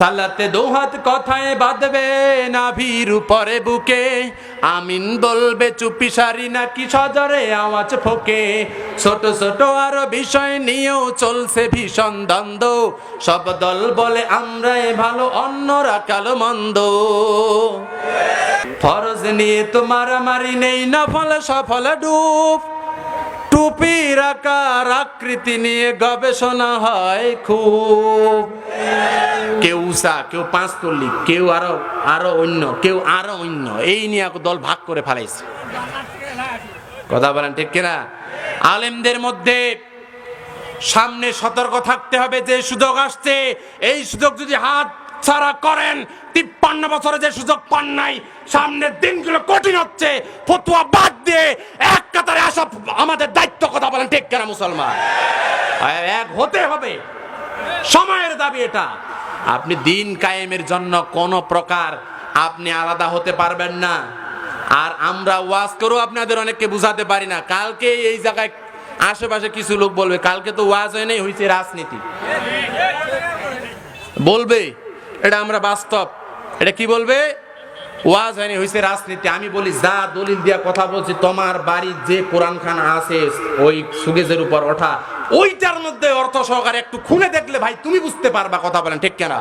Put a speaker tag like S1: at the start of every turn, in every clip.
S1: সালাতে দোহাত কথায় বাঁধবে নাভির উপরে বুকে, আমিন বলবে চুপি সারি নাকি সজরে আওয়াজ ফোকে। ছোট ছোট আরো বিষয় নিয়েও চলছে ভীষণ দ্বন্দ্ব, সব দল বলে আমরাই ভালো অন্যরা কালো মন্দ। ফরজ নিয়ে তো মারামারি নেই, নফল সফল ডুব, টুপির আকার আকৃতি নিয়ে গবেষণা হয় খুব। কেউ উষা, কেউ পাঁচতল্লি, কেউ আরো অন্য, কেউ আরো অন্য, এই নিয়ে দল ভাগ করে ফেলাইছে। কথা বলেন ঠিক কিনা? আলেমদের মধ্যে সামনে সতর্ক থাকতে হবে, যে সুযোগ আসছে এই সুযোগ যদি হাত ছাড়া করেন, 53 বছরে যে সুযোগ পান নাই, সামনের দিনগুলো কঠিন হচ্ছে, ফতোয়া বাদ দিয়ে এক কাতারে আসা আমাদের দায়িত্ব। কথা বলেন ঠিক কিনা মুসলমান? এক হতে হবে, সময়ের দাবি এটা। আপনি দিন কায়েমের জন্য কোন প্রকার আপনি আলাদা হতে পারবেন না। আর আমরা ওয়াজ করেও আপনাদের অনেককে বুঝাতে পারি না। কালকে এই জায়গায় আশেপাশে কিছু লোক বলবে, কালকে তো ওয়াজ হয় নাই, হয়েছে রাজনীতি, বলবে। এটা আমরা বাস্তব, এটা কি বলবে? ওয়াজ হয়নি, হয়েছে রাজনীতি। আমি বলি, যা দলিল দিয়া কথা বলছি, তোমার বাড়ির যে কোরআনখানা আছে ওই সুগেজের উপর ওঠা, ওইটার মধ্যে অর্থ সহকারে একটু খুলে দেখলে ভাই তুমি বুঝতে পারবা। কথা বলেন ঠিক কেনা?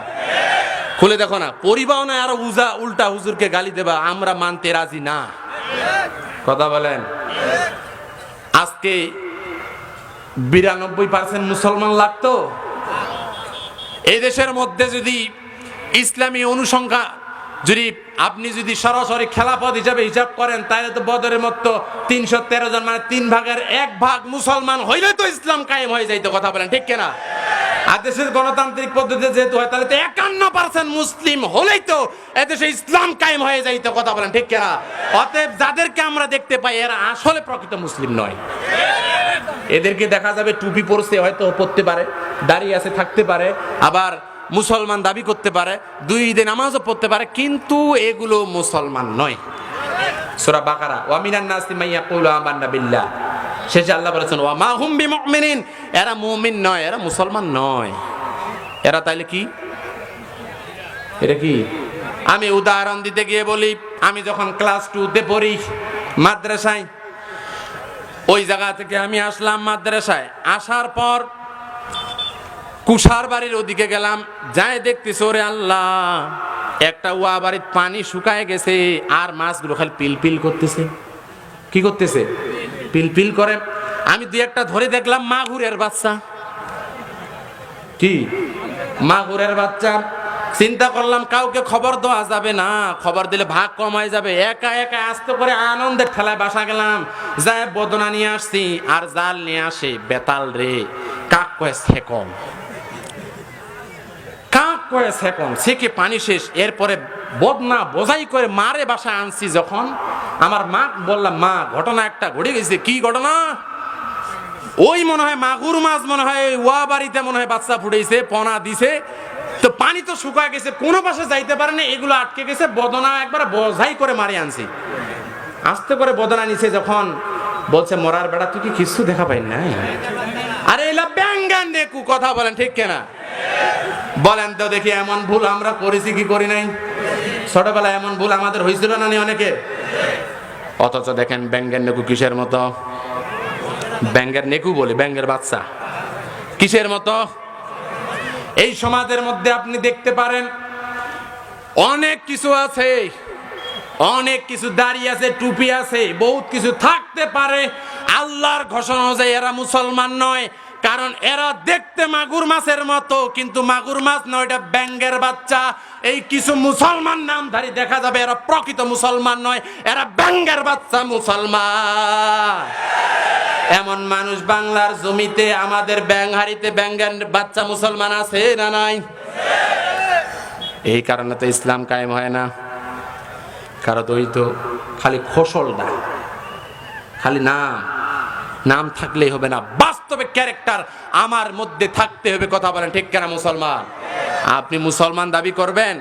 S1: খুলে দেখো না, পরিবাও না আরো উল্টা হুজুরকে গালি দেবা, আমরা মানতে রাজি না। কথা বলেন। আজকে 92% মুসলমান লাগতো। এই দেশের মধ্যে যদি ইসলামী অনুসংখ্যা যদি আপনি যদি সরাসরি খেলাফত হিসাবে হিসাব করেন, তাহলে তো বদরের মতো 313 জন, মানে 3 ভাগের 1 ভাগ মুসলমান হইলে তো ইসলাম কায়েম হয়ে যাইতো। কথা বলেন ঠিক কিনা? আর দেশের গণতান্ত্রিক পদ্ধতিতে যেহেতু হয়, তাহলে তো 51% মুসলিম হলেই তো এদেশে ইসলাম কায়েম হয়ে যাইতো। কথা বলেন ঠিক কিনা? অতএব যাদেরকে আমরা দেখতে পাই, এরা আসলে প্রকৃত মুসলিম নয়। এদেরকে দেখা যাবে টুপি পরছে, হয়তো পরতে পারে, দাড়ি আছে থাকতে পারে, আবার মুসলমান দাবি করতে পারে, 2 ঈদে নামাজও পড়তে পারে, কিন্তু এগুলো মুসলমান নয়। সূরা বাকারা, ওয়া মিনান নাসি মান ইয়াকুলু আমান্না বিল্লাহ, শেষে আল্লাহ বলেছেন ওয়া মা হুম বিমুমিনিন, এরা মুমিন নয়, এরা মুসলমান নয়। এরা তাইলে কি? এটা কি? আমি উদাহরণ দিতে গিয়ে বলি, আমি যখন ক্লাস 2-তে পড়ি মাদ্রাসায়, ওই জায়গা থেকে আমি আসলাম মাদ্রাসায়। আসার পর কুষার বাড়ির ওদিকে গেলাম, যাই দেখতেছি, ওরে আল্লাহ, একটা ওয়া বাড়ির পানি শুকায় গেছে, আর মাছগুলো খালি পিলপিল করতেছে। কি করতেছে? পিলপিল করে। আমি 2-একটা ধরে দেখলাম মাগুরের বাচ্চা। কি? মাগুরের বাচ্চা। চিন্তা করলাম কাউকে খবর দেওয়া যাবে না, খবর দিলে ভাগ কম হয়ে যাবে। একা একা আস্তে করে আনন্দের ঠেলায় বাসা গেলাম, যাই বদনা নিয়ে আসছি, আর জাল নিয়ে আসে বেতাল রে, কাক কয়ে সেকম, কাক কয়ে সেকম, সেকে পানি শেষ। এরপরে বদনা বোঝাই করে মারে বাসায় আনছি। যখন আমার মা বললাম, মা ঘটনা একটা ঘটে গেছে। কি ঘটনা? ওই মনে হয় মাগুর মাছ, মনে হয় ওয়া বাড়িতে মনে হয় বাচ্চা ফুটেছে, পনা দিছে, তো পানি তো শুকায় গেছে, কোনো পাশে যাইতে পারে না, এগুলো আটকে গেছে। বদনা একবার বোঝাই করে মারি আনছি। আস্তে করে বদনা নিছে, যখন বলছে, মরার বেড়া তুই কি কিছু দেখা পাই না? আরে এলা ব্যাঙ্গান নেকু। কথা বলেন ঠিক কিনা? বলেন তো দেখি, এমন ভুল আমরা করেছি কি করি নাই? ছোটবেলায় এমন ভুল আমাদের হয়েছিল না অনেকের? অথচ দেখেন ব্যাঙ্গের নেকু কিসের মতো? ব্যাঙ্গের নেকু বলে, ব্যাঙ্গের বাচ্চা কিসের মতো? এই সমাজের মধ্যে আপনি দেখতে পারেন অনেক কিছু আছে, অনেক কিছু দাঁড়িয়ে আছে, টুপি আছে, বহুত কিছু থাকতে পারে। আল্লাহর ঘোষণা অনুযায়ী এরা মুসলমান নয়, কারণ এরা দেখতে মাগুর মাছের মতো, কিন্তু মাগুর মাছ নয়, এটা ব্যাঙ্গের বাচ্চা। এই কিছু মুসলমান নামধারী দেখা যাবে, এরা প্রকৃত মুসলমান নয়, এরা ব্যাঙ্গের বাচ্চা মুসলমান। এমন মানুষ বাংলার জমিতে, আমাদের ব্যাংহারিতে ব্যাঙ্গের বাচ্চা মুসলমান আছে না নাই? এই কারণে তো ইসলাম কায়েম হয় না। কারণ ওই তো খালি খোসল না, খালি নাম থাকলেই হবে না, বাস্তবে ক্যারেক্টার আমার মধ্যে থাকতে হবে। কথা বলেন ঠিক কিনা মুসলমান? আপনি মুসলমান দাবি করবেন,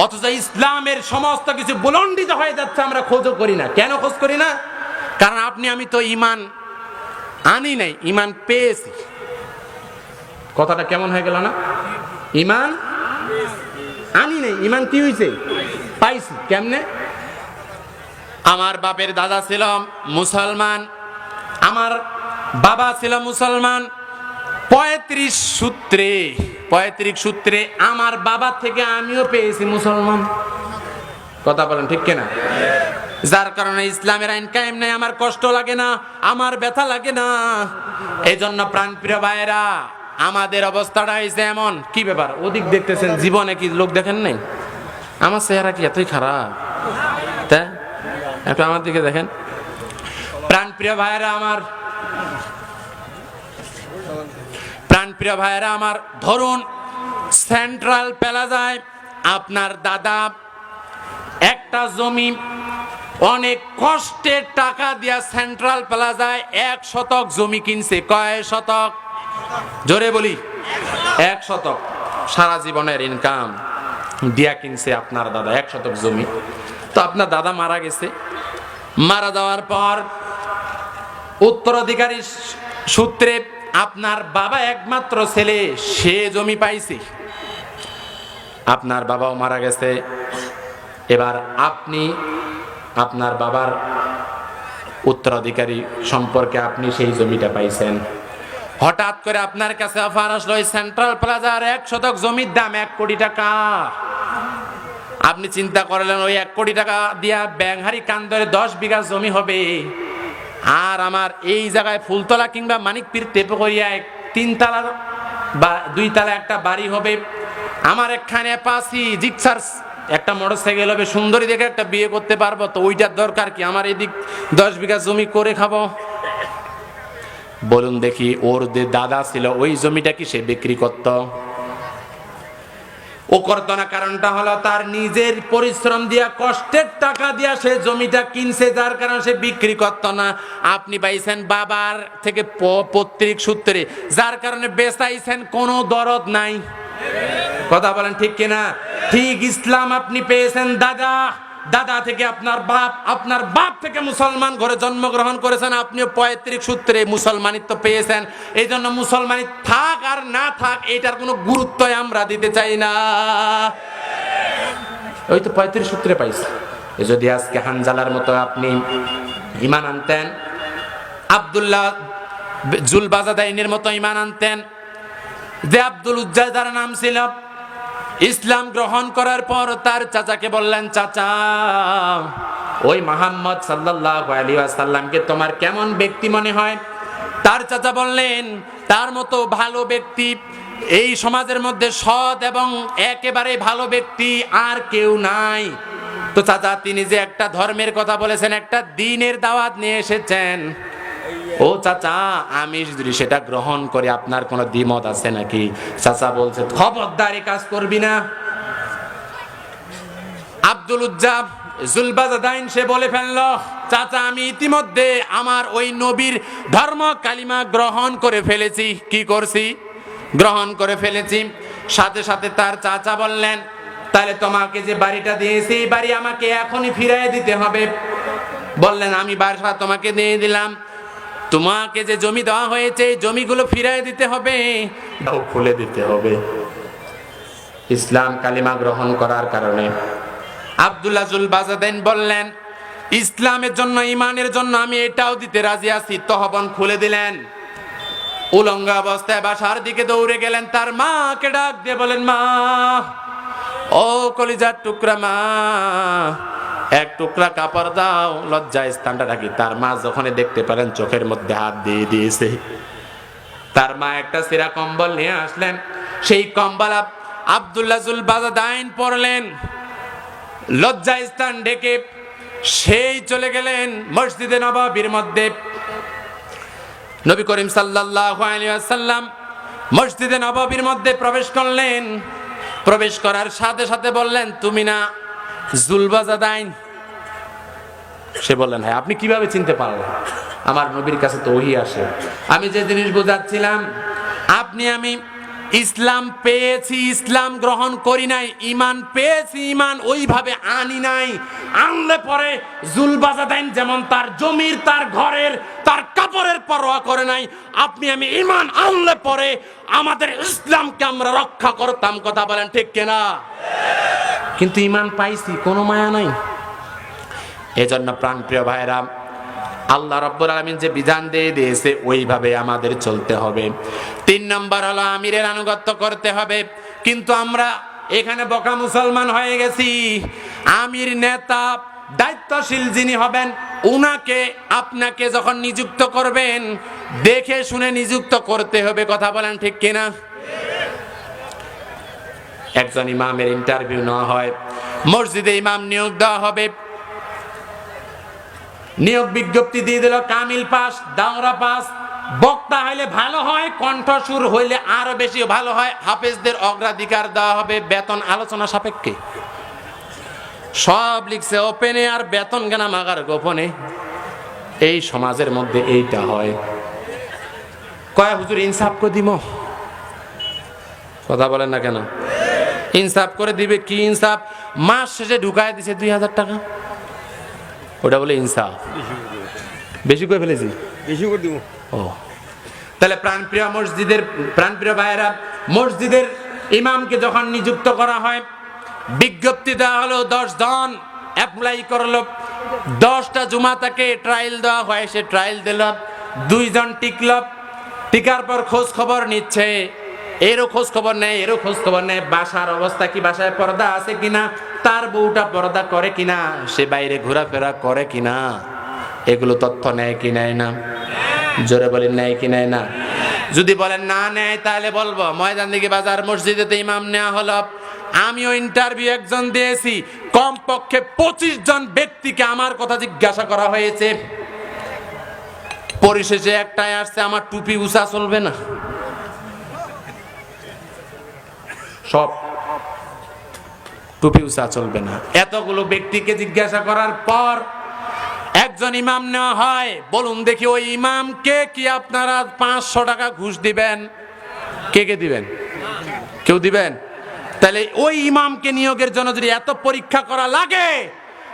S1: অথচ ইসলামের সমস্ত কিছু বুলন্ডিত হয়ে যাচ্ছে, আমরা খোঁজও করি না। কেন খোঁজ করি না? কারণ আপনি আমি তো ঈমান আনি নাই, ঈমান পেয়েছি। কথাটা কেমন হয়ে গেল না? ঈমান আনি নাই, ইমান কি হয়েছে? পাইছি। কেমনে? আমার বাপের দাদা ছিল মুসলমান, আমার বাবা ছিল মুসলমান। পঁয়ত্রিশ সূত্রে আমার বাবা থেকে আমিও পেয়েছি মুসলমান। কথা বলেন ঠিক কিনা? যার কারণে ইসলামের আইন কায়েম নাই, আমার কষ্ট লাগে না, আমার ব্যথা লাগে না। এই জন্য প্রাণপ্রিয় ভাইয়েরা, আমাদের অবস্থাটা হয়েছে এমন। কি ব্যাপার ওদিক দেখতেছেন? জীবনে কি লোক দেখেন নাই? আমার চেহারা কি এতই খারাপ? তাই একটু আমার দিকে দেখেন। প্রাণপ্রিয় ভাইয়েরা আমার, ধরুন সেন্ট্রাল প্লাজায় আপনার দাদা একটা জমি অনেক কষ্টের টাকা দিয়া সেন্ট্রাল প্লাজায় 1 শতক জমি কিনছে। কয় শতক? জোরে বলি। 1 শতক। সারা জীবনের ইনকাম দিয়া কিনছে আপনার দাদা 1 শতক জমি। তো আপনার দাদা মারা গেছে। মারা যাওয়ার পর উত্তরাধিকারী সূত্রে আপনার বাবা একমাত্র ছেলে, সে জমি পাইছে। আপনার বাবাও মারা গেছে। এবার আপনি আপনার বাবার উত্তরাধিকারী সম্পর্কে আপনি সেই জমিটা পাইছেন। হঠাৎ করে আপনার কাছে অফার আসলো, এই সেন্ট্রাল প্লাজার 1 শতক জমির দাম 1 কোটি টাকা। আপনি চিন্তা করলেন ওই 1 কোটি টাকা দিয়া ব্যাংহারি কান্দরে 10 বিঘা জমি হবে, আর আমার এই জায়গায় ফুলতলা কিংবা মানিকপীর তেপকরিয়ায় 3 তলা বা 2 তলা একটা বাড়ি হবে। আমার এখানে পাশি জিক্সার একটা মোটরসাইকেল হবে, সুন্দরী দেখে একটা বিয়ে করতে পারবো। তো ওইটার দরকার কি? আমার এদিক 10 বিঘা জমি করে খাবো। বলুন দেখি, ওর যে দাদা ছিল ওই জমিটা কি সে বিক্রি করত? ও করতো না। কারণটা হলো তার নিজের পরিশ্রম দিয়া, কষ্টের টাকা দিয়া সে জমিটা কিনছে, যার কারণে সে বিক্রি করতো না। আপনি পাইছেন বাবার থেকে পৈতৃক সূত্রে, যার কারণে বেচাইছেন, কোনো দরদ নাই। কথা বলেন ঠিক কিনা? ঠিক ইসলাম আপনি পেয়েছেন দাদা থেকে, আপনার বাপ থেকে মুসলমান ঘরে জন্মগ্রহণ করেছেন, আপনিও পৈতৃক সূত্রে মুসলমানিত্ব পেয়েছেন। এই জন্য মুসলমানি থাক আর না থাক এটার কোনো গুরুত্ব আমরা দিতে চাই না। ওই তো পৈতৃক সূত্রে পাইছে। যদি আজকে হানজালার মতো আপনি ঈমান আনতেন, আব্দুল্লাহ জুলবাজাদাইনের মতো ঈমান আনতেন, যে আব্দুল উজ্জা যার নাম ছিল, ইসলাম গ্রহণ করার পর তার চাচাকে বললেন, চাচা ওই মুহাম্মদ সাল্লাল্লাহু আলাইহি ওয়াসাল্লামকে তোমার কেমন ব্যক্তি মনে হয়? তার চাচা বললেন, তার মতো ভালো ব্যক্তি এই সমাজের মধ্যে সৎ এবং একেবারে ভালো ব্যক্তি আর কেউ নাই। তো চাচা, তিনি যে একটা ধর্মের কথা বলেছেন, একটা দ্বীনের দাওয়াত নিয়ে এসেছেন, ও চাচা আমি যদি সেটা গ্রহণ করি আপনার কোনো দ্বিমত আছে নাকি? চাচা বলছে, খবরদার এই কাজ করবি না। আব্দুল উজ্জা জুলবাজাদাইন সে বলে ফেললো, চাচা আমি ইতিমধ্যে আমার ওই নবীর ধর্ম কালিমা গ্রহণ করে ফেলেছি। কি করছি? গ্রহণ করে ফেলেছি। সাথে সাথে তার চাচা বললেন, তাহলে তোমাকে যে বাড়িটা দিয়েছি এই বাড়ি আমাকে এখনই ফিরিয়ে দিতে হবে। বললেন, আমি বাসা তোমাকে দিয়ে দিলাম, তোমাকে যে জমি দেওয়া হয়েছে এই জমিগুলো ফিরিয়ে দিতে হবে, খুলে দিতে হবে। ইসলাম কালিমা গ্রহণ করার কারণে আব্দুল্লাহ জুলবাজাদাইন বললেন, ইসলামের জন্য, ইমানের জন্য আমি এটাও দিতে রাজি আছি। তহবন খুলে দিলেন। উলঙ্গ অবস্থায় বাসার দিকে দৌড়ে গেলেন। তার মাকে ডাক দিয়ে বলেন, মা ও কলিজার টুকরা মা, এক টুকরা কাপড় দাও, লজ্জা স্থানটা ঢাকি। তার মা যখন দেখতে পেলেন চোখের মধ্যে হাত দিয়ে দিয়েছে, তার মা একটা ছেঁড়া কম্বল নিয়ে আসলেন। সেই কম্বল আব্দুল্লাহ জুলবাজাদাইন পরলেন, লজ্জা স্থান ঢেকে সেই চলে গেলেন মসজিদে নববীর মধ্যে। নবী করিম সাল্লাল্লাহু আলাইহি ওয়াসাল্লাম মসজিদে নববীর মধ্যে প্রবেশ করলেন। প্রবেশ করার সাথে সাথে বললেন, তুমি না জুলবাজাদাইন? সে বললেন, হ্যাঁ। আপনি কিভাবে চিনতে পারলেন? আমার নবীর কাছে তো ওহী আসে। আমি যে জিনিস বোঝাচ্ছিলাম, আমি ইসলাম পেয়েছি, ইসলাম গ্রহণ করি নাই। ঈমান পেয়েছি, ঈমান ওইভাবে আনি নাই। আনলে পরে জুলবাজাদাইন যেমন তার জমির, তার ঘরের, তার কাপড়ের পরোয়া করে নাই, আমি ঈমান আনলে পরে আমাদের ইসলামকে আমরা রক্ষা করতাম। কথা বলেন ঠিক কিনা? কিন্তু ইমান পাইছি, কোনো মায়া নাই। এজন্য প্রাণপ্রিয় ভাইরা, আল্লাহ রাব্বুল আলামিন যে বিধান দিয়ে দিয়েছে ওইভাবে আমাদের চলতে হবে। 3 নম্বর হলো আমিরের আনুগত্য করতে হবে। কিন্তু আমরা এখানে বোকা মুসলমান হয়ে গেছি। আমির, নেতা, দায়িত্বশীল যিনি হবেন উনাকে আপনাকে যখন নিযুক্ত করবেন দেখে শুনে নিযুক্ত করতে হবে। কথা বলেন ঠিক কিনা? একজন ইমামের ইন্টারভিউ নেওয়া হয়, মসজিদে ইমাম নিয়োগ দেওয়া হবে, নিয়োগ বিজ্ঞপ্তি দিয়ে দিল কামিল পাস, দাওরা পাস, বক্তা হইলে ভালো হয়, কণ্ঠসুর হইলে আরো বেশি ভালো হয়, হাফেজদের অগ্রাধিকার দেওয়া হবে, বেতন আলোচনা সাপেক্ষে। সব লিখছে ওপেনে আর বেতন কেনা মাগার গোপনে। এই সমাজের মধ্যে এইটা হয়। কয় হুজুর ইনসাফ করে দিব? কথা বলেন না কেন? ইনসাফ করে দিবে। কি ইনসাফ? মাস শেষে ঢুকায় দিছে 2000 টাকা, ওটা বলে ইনসাফ? বেশি করে ফেলেছি, বেশি করে দিব। ও তাহলে প্রাণপ্রিয় ভাইয়েরা, মসজিদের ইমামকে যখন নিযুক্ত করা হয়, বিজ্ঞপ্তি দেওয়া হলো, 10 জন অ্যাপ্লাই করলো, 10টা জুমা তাকে ট্রায়াল দেওয়া হয়, সে ট্রায়াল দিল, 2 জন টিকল, টিকার পর খোঁজ খবর নিচ্ছে, এরও খোঁজ খবর নেয়, এরও খোঁজ খবর নেয়, বাসার অবস্থা কি, বাসায় পর্দা আছে কিনা, তার বউটা পর্দা করে কিনা, সে বাইরে ঘোরাফেরা করে কিনা, এগুলো তথ্য নেয় কি নেয় না? জোরে বলেন নেয় কি নেয় না? যদি বলেন না নেয় তাহলে বলবো ময়দানদিঘি বাজার মসজিদেতে ইমাম নেওয়া হলো, আমিও ইন্টারভিউ একজন দিয়েছি, কমপক্ষে 25 জন ব্যক্তিকে আমার কথা জিজ্ঞাসা করা হয়েছে, পরিশেষে একটাই আসছে, আমার টুপি উঁচা চলবে না। সব টুপি উঁচা চলবে না। এতগুলো ব্যক্তিকে জিজ্ঞাসা করার পর একজন ইমাম নেওয়া হয়। বলুন দেখি ওই ইমামকে কি আপনারা 500 টাকা ঘুষ দিবেন? কে কে দিবেন? কেউ দিবেন? তাহলে ওই ইমামকে নিয়োগের জন্য যদি এত পরীক্ষা করা লাগে,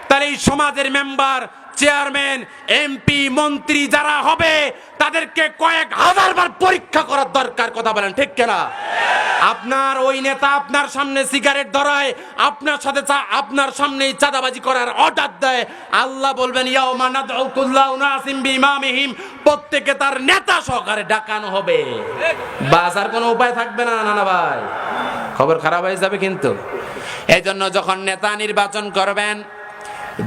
S1: তাহলে এই সমাজের মেম্বার, চেয়ারম্যান, এমপি, মন্ত্রী যারা হবে তাদেরকে কয়েক হাজার বার পরীক্ষা করার দরকার। কথা বলেন ঠিক কিনা? আপনার ওই নেতা আপনার সামনে সিগারেট ধরায়, আপনার সাথে আপনার সামনেই চাঁদাবাজি করার অর্ডার দেয়, আল্লাহ বলবেন ইয়াউমা নাদউ কুল্লা উনাসিম বিইমামিহিম, প্রত্যেককে তার নেতা সহকারে ডাকানো হবে। বাজার কোনো উপায় থাকবে না। না ভাই, খবর খারাপ হয়ে যাবে কিন্তু। এই জন্য যখন নেতা নির্বাচন করবেন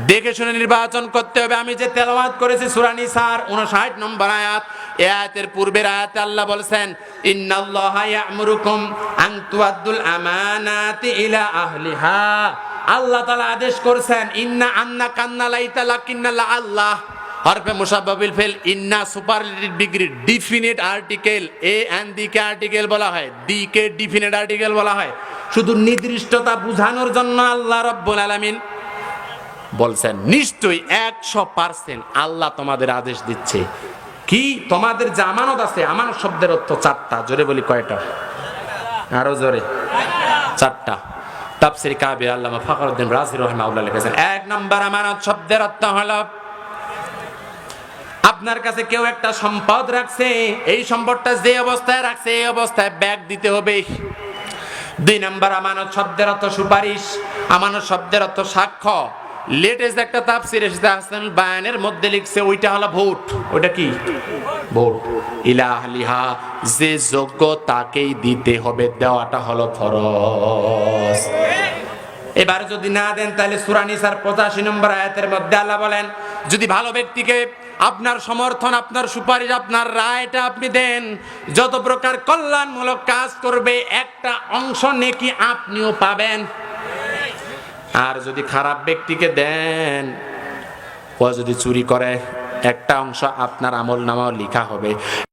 S1: দেখে শুনে নির্বাচন করতে হবে। আমি যে তেলাওয়াত করেছি সূরা নিসার 59 নম্বর আয়াত, এই আয়াতের পূর্বের আয়াতে আল্লাহ বলেছেন ইন্নাল্লাহা ইয়া'মুরুকুম আন তুআদ্দুল আমানাতি ইলা আহলিহা। আল্লাহ তাআলা আদেশ করেছেন ইন্না আন্না কান্না লাইতা লাকিন্না লা আল্লাহ, হরফে মুশাব্বাবিল ফিল, ইন্না superlative degree, definite article, a and the কে আর্টিকেল বলা হয়, ডি কে ডিফিনিট আর্টিকেল বলা হয়, শুধু নির্দিষ্টতা বোঝানোর জন্য আল্লাহ রাব্বুল আলামিন বলছেন নিশ্চয়ই 100% আল্লাহ তোমাদের আদেশ দিচ্ছে। কি? তোমাদের যে আমানত আছে, আমানত শব্দের অর্থ 4টা। জোরে বলি কয়টা? আরো জোরে। 4টা। তাফসীর কাবির আল্লামা ফখরুদ্দিন রাজি রাহিমাহুল্লাহ লিখেছেন, 1 নম্বর আমানত শব্দের অর্থ হলো আপনার কাছে কেউ একটা সম্পদ রাখছে, এই সম্পদটা যে অবস্থায় রাখছে এই অবস্থায় ব্যাক দিতে হবে। 2 নম্বর আমানত শব্দের অর্থ সুপারিশ, আমানত শব্দের অর্থ সাক্ষ্য। লেটেস্ট একটা তাফসীর এসেছে আহসানুল বায়ানের মধ্যে লিখছে ওইটা হলো ভোট। ওইটা কি? ভোট। ইলা আহলিহা, যে যোগ্য তাকেই দিতে হবে, দেওয়াটা হলো ফরজ। এবার যদি না দেন তাহলে সূরা নিসার 85 নম্বর আয়াতের মধ্যে আল্লাহ বলেন যদি ভালো ব্যক্তিকে আপনার সমর্থন, আপনার সুপারিশ, আপনার রায়টা আপনি দেন, যত প্রকার কল্যাণমূলক কাজ করবে একটা অংশ নেকি আপনিও পাবেন। আর যদি খারাপ ব্যক্তিকে দেন, ও যদি চুরি করে একটা অংশ আপনার আমল নামাও লেখা হবে।